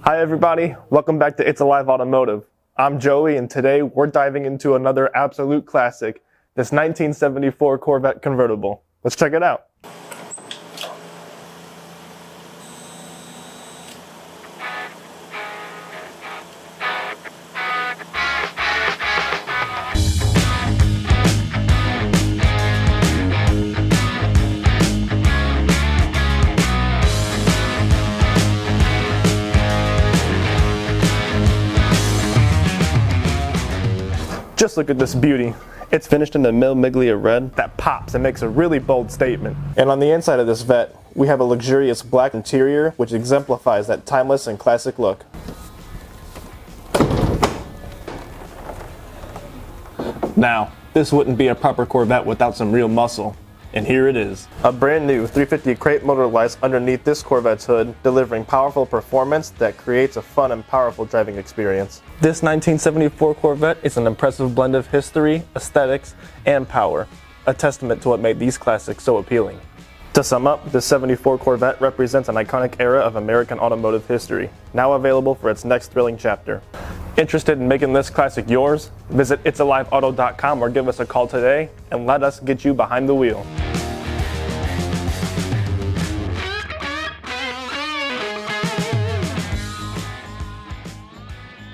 Hi everybody, welcome back to It's Alive Automotive. I'm Joey and today we're diving into another absolute classic, this 1974 Corvette convertible. Let's check it out. Just look at this beauty. It's finished in the Mil Miglia red that pops and makes a really bold statement. And on the inside of this Vette, we have a luxurious black interior which exemplifies that timeless and classic look. Now, this wouldn't be a proper Corvette without some real muscle. And here it is. A brand new 350 crate motor lies underneath this Corvette's hood, delivering powerful performance that creates a fun and powerful driving experience. This 1974 Corvette is an impressive blend of history, aesthetics, and power, a testament to what made these classics so appealing. To sum up, this 74 Corvette represents an iconic era of American automotive history, now available for its next thrilling chapter. Interested in making this classic yours? Visit itsaliveauto.com or give us a call today and let us get you behind the wheel.